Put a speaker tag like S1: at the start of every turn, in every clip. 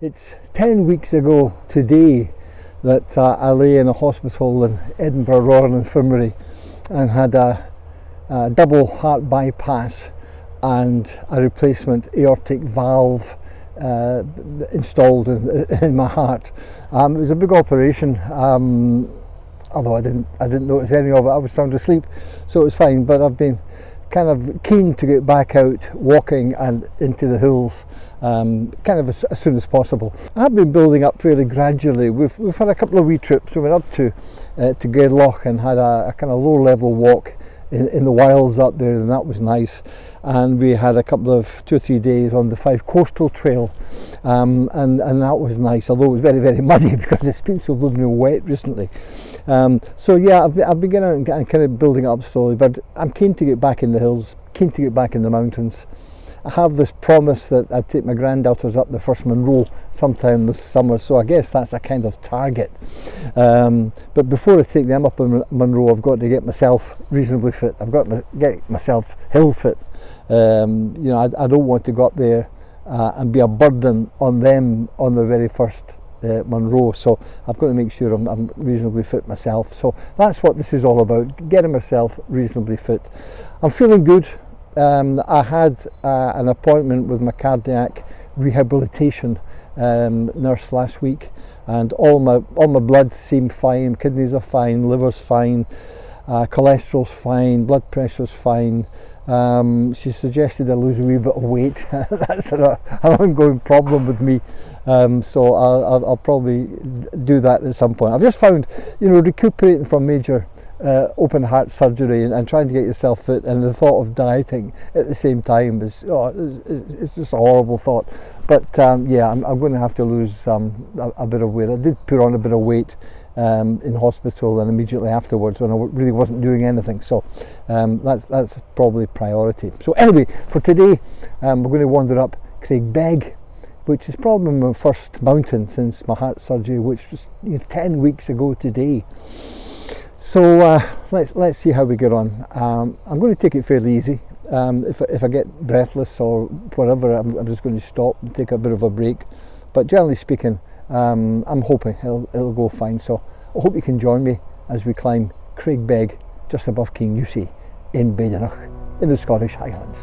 S1: It's 10 weeks ago today that I lay in a hospital in Edinburgh Royal Infirmary and had a double heart bypass and a replacement aortic valve installed in my heart. It was a big operation, although I didn't notice any of it. I was sound asleep, so it was fine. But I've been kind of keen to get back out walking and into the hills kind of as soon as possible. I have been building up fairly gradually. We've had a couple of wee trips. We went up to Gairloch and had a kind of low level walk in the wilds up there, and that was nice. And we had a couple of 2 or 3 days on the 5 Coastal Trail, and that was nice, although it was very, very muddy because it's been so blooming wet recently. So yeah, I've been getting out and kind of building up slowly, but I'm keen to get back in the hills, keen to get back in the mountains. I have this promise that I'd take my granddaughters up the first Munro sometime this summer, so I guess that's a kind of target. But before I take them up in Munro, I've got to get myself reasonably fit. I've got to get myself hill fit. You know, I don't want to go up there and be a burden on them on the very first Munro, so I've got to make sure I'm reasonably fit myself. So that's what this is all about, getting myself reasonably fit. I'm feeling good. I had an appointment with my cardiac rehabilitation nurse last week, and all my blood seemed fine. Kidneys are fine, liver's fine, cholesterol's fine, blood pressure's fine. She suggested I lose a wee bit of weight. That's an ongoing problem with me, so I'll probably do that at some point. I've just found, you know, recuperating from major open heart surgery and trying to get yourself fit, and the thought of dieting at the same time is it's just a horrible thought. But yeah, I'm going to have to lose a bit of weight. I did put on a bit of weight in hospital and immediately afterwards when I really wasn't doing anything, so that's probably priority. So anyway, for today we're going to wander up Craigbeg, which is probably my first mountain since my heart surgery, which was 10 weeks ago today. So let's see how we get on. I'm going to take it fairly easy. If I get breathless or whatever, I'm just going to stop and take a bit of a break. But generally speaking, I'm hoping it'll go fine. So I hope you can join me as we climb Craigbeg, just above Kingusie in Badenoch in the Scottish Highlands.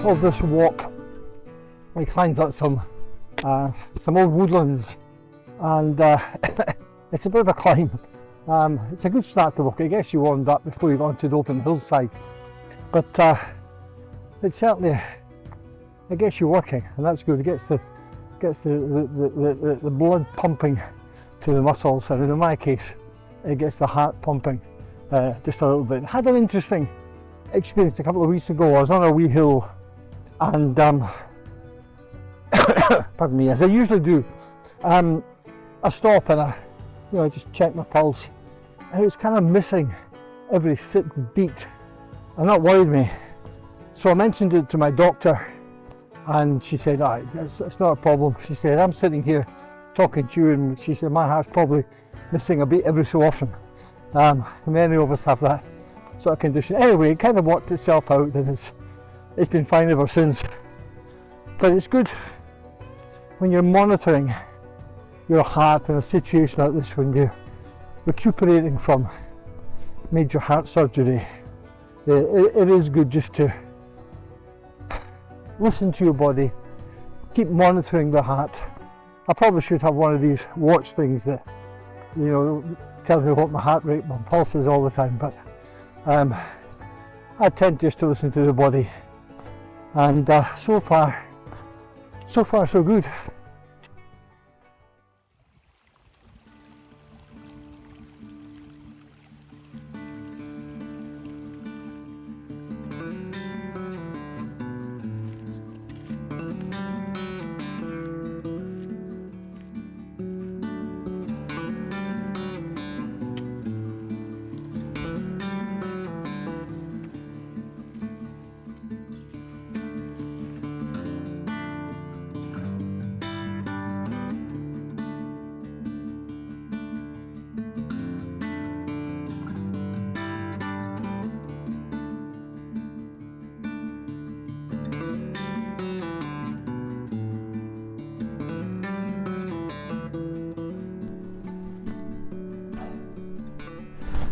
S1: Of this walk, we climbed up some old woodlands, and it's a bit of a climb. It's a good start to walk. I guess you warmed up before you got onto the open hillside, but it's certainly, I guess you're working, and that's good. It gets the blood pumping to the muscles, and in my case, it gets the heart pumping just a little bit. I had an interesting experience a couple of weeks ago. I was on a wee hill, and pardon me, as I usually do, I stop and I just check my pulse, and it was kind of missing every 6th beat, and that worried me. So I mentioned it to my doctor, and she said, it's not a problem. She said, I'm sitting here talking to you, and she said, my heart's probably missing a beat every so often. Many of us have that sort of condition. Anyway, it kind of worked itself out, and it's been fine ever since. But it's good when you're monitoring your heart in a situation like this, when you're recuperating from major heart surgery. It is good just to listen to your body, keep monitoring the heart. I probably should have one of these watch things that tells me what my heart rate, my pulse is all the time, but I tend just to listen to the body. And so far so good.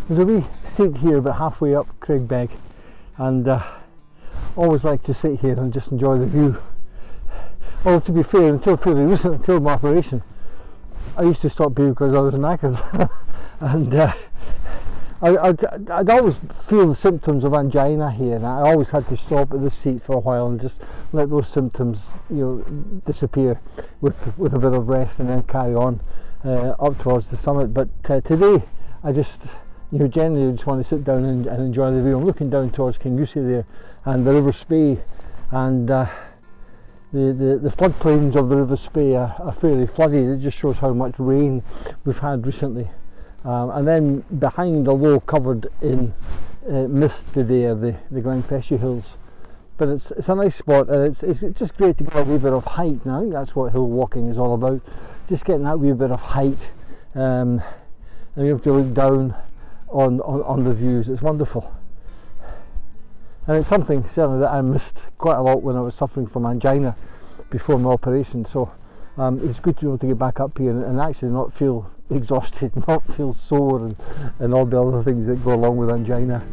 S1: There's a wee seat here about halfway up Craigbeg, and always like to sit here and just enjoy the view. Although to be fair, until fairly recent, until my operation, I used to stop here because I was knackered. And I'd always feel the symptoms of angina here, and I always had to stop at the seat for a while and just let those symptoms, disappear with a bit of rest, and then carry on up towards the summit. But today I just generally just want to sit down and enjoy the view. I'm looking down towards Kingussie there, and the River Spey, and the floodplains of the River Spey are fairly flooded. It just shows how much rain we've had recently. And then behind, although covered in mist today, are the Glenfeshie Hills. But it's a nice spot, and it's just great to get a wee bit of height. And I think that's what hill walking is all about, just getting that wee bit of height, and you have to look down on the views. It's wonderful, and it's something certainly that I missed quite a lot when I was suffering from angina before my operation. So it's good to be able to get back up here and actually not feel exhausted, not feel sore, and all the other things that go along with angina.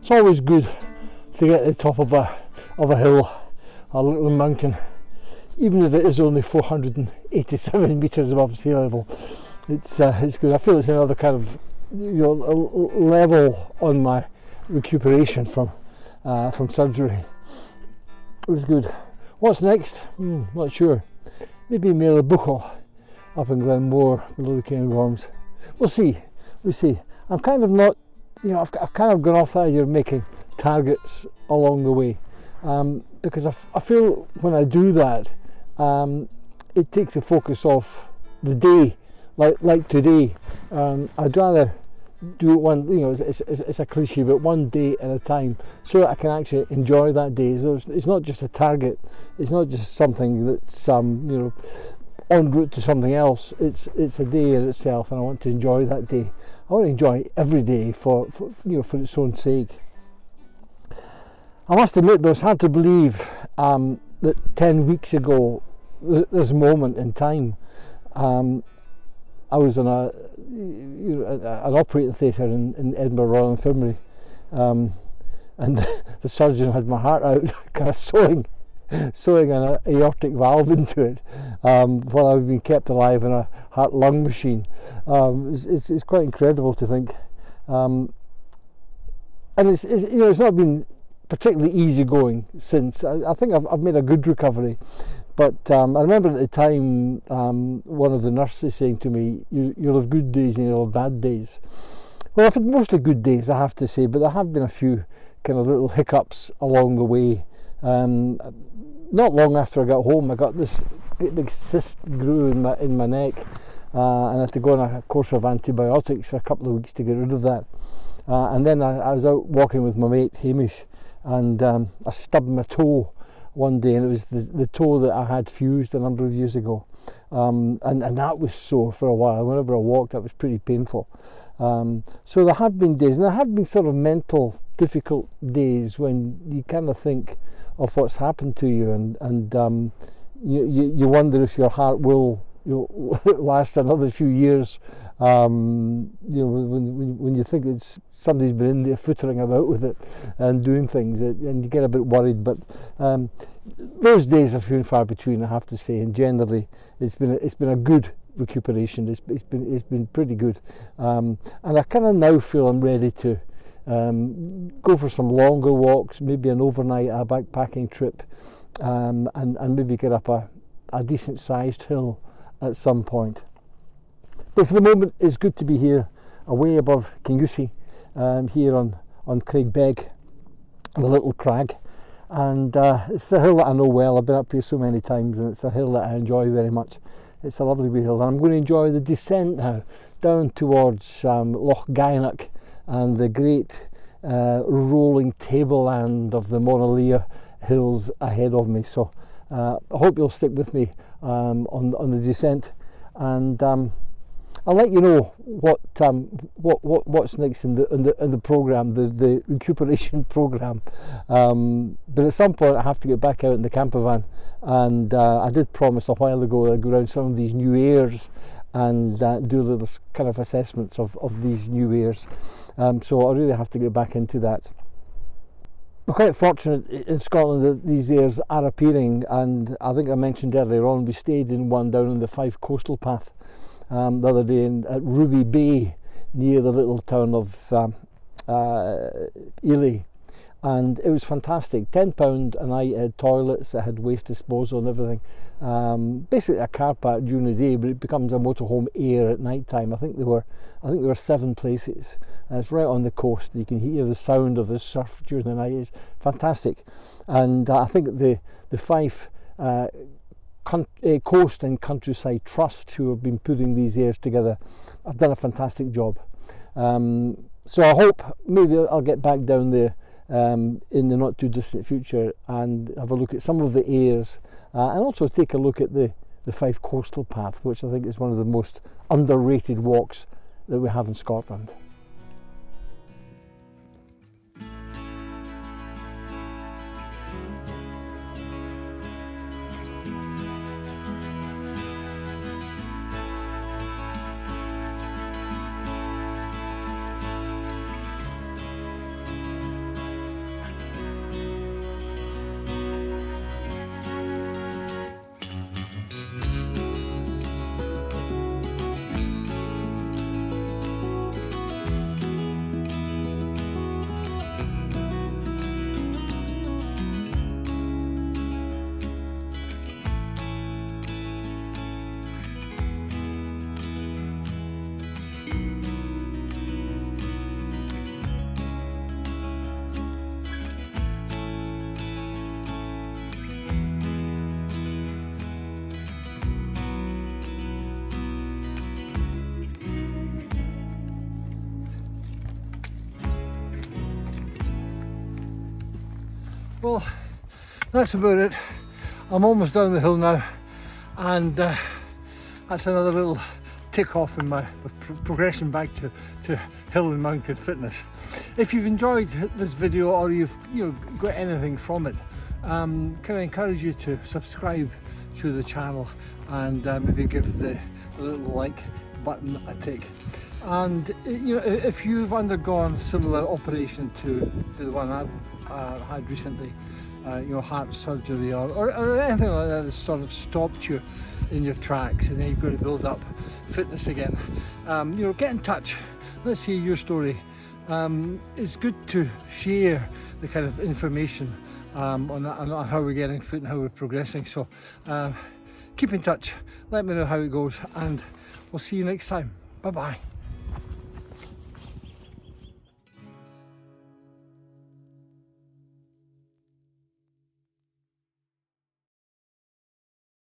S1: It's always good to get to the top of a hill, a little mountain, even if it is only 487 metres above sea level. It's good. I feel it's another kind of level on my recuperation from surgery. It was good. What's next? Not sure. Maybe Mela Buchel up in Glenmore below the Cairngorms. We'll see. I'm kind of not, I've kind of gone off the idea of making targets along the way, because I feel when I do that, it takes the focus off the day, like today. I'd rather do it one, it's a cliche, but one day at a time, so that I can actually enjoy that day. So it's not just a target, it's not just something that's en route to something else. It's a day in itself, and I want to enjoy that day. I want to enjoy every day for its own sake. I must admit though, it's hard to believe that 10 weeks ago, this moment in time, I was in an operating theatre in Edinburgh Royal Infirmary, and the surgeon had my heart out, kind of sewing an aortic valve into it while I was being kept alive in a heart-lung machine. It's quite incredible to think, and it's not been particularly easy going since. I think I've made a good recovery, but I remember at the time one of the nurses saying to me, you'll have good days and you'll have bad days. Well, I've had mostly good days, I have to say, but there have been a few kind of little hiccups along the way. Not long after I got home, I got this great big cyst grew in my neck, and I had to go on a course of antibiotics for a couple of weeks to get rid of that. And then I was out walking with my mate Hamish, and I stubbed my toe one day, and it was the toe that I had fused a number of years ago, and that was sore for a while. Whenever I walked, that was pretty painful. So there have been days, and there have been sort of mental difficult days when you kind of think of what's happened to you, and you wonder if your heart will last another few years. When you think it's somebody's been in there footering about with it and doing things, and you get a bit worried. But those days are few and far between, I have to say. And generally, it's been a good recuperation. It's been pretty good, and I kind of now feel I'm ready to go for some longer walks, maybe an overnight backpacking trip, and maybe get up a decent sized hill at some point. But for the moment, it's good to be here, away above Kingussie, here on Craigbeg, the little crag, and it's a hill that I know well. I've been up here so many times, and it's a hill that I enjoy very much. It's a lovely wee hill, and I'm going to enjoy the descent now down towards Loch Gynach and the great rolling tableland of the Monalea hills ahead of me. So I hope you'll stick with me on the descent, and I'll let you know what's next in the program, the recuperation program. But at some point I have to get back out in the campervan, and I did promise a while ago that I'd go around some of these new airs and do little kind of assessments of these new airs. So I really have to get back into that. We're quite fortunate in Scotland that these airs are appearing, and I think I mentioned earlier on, we stayed in one down on the Fife Coastal Path the other day at Ruby Bay, near the little town of Ely, and it was fantastic. £10 a night. It had toilets, it had waste disposal and everything. Basically a car park during the day, but it becomes a motorhome air at night time. I think there were 7 places. It's right on the coast. You can hear the sound of the surf during the night. It's fantastic, and I think the Fife Coast and Countryside Trust, who have been putting these airs together, have done a fantastic job. So I hope maybe I'll get back down there in the not too distant future and have a look at some of the airs, and also take a look at the Fife Coastal Path, which I think is one of the most underrated walks that we have in Scotland. Well, that's about it. I'm almost down the hill now, and that's another little tick off in my progression back to hill and mountain fitness. If you've enjoyed this video or you've got anything from it, can I encourage you to subscribe to the channel and maybe give the little like button a tick. And if you've undergone a similar operation to the one I've had recently, heart surgery or anything like that that's sort of stopped you in your tracks, and then you've got to build up fitness again, get in touch. Let's hear your story. It's good to share the kind of information on how we're getting fit and how we're progressing. So keep in touch, let me know how it goes, and we'll see you next time. Bye bye.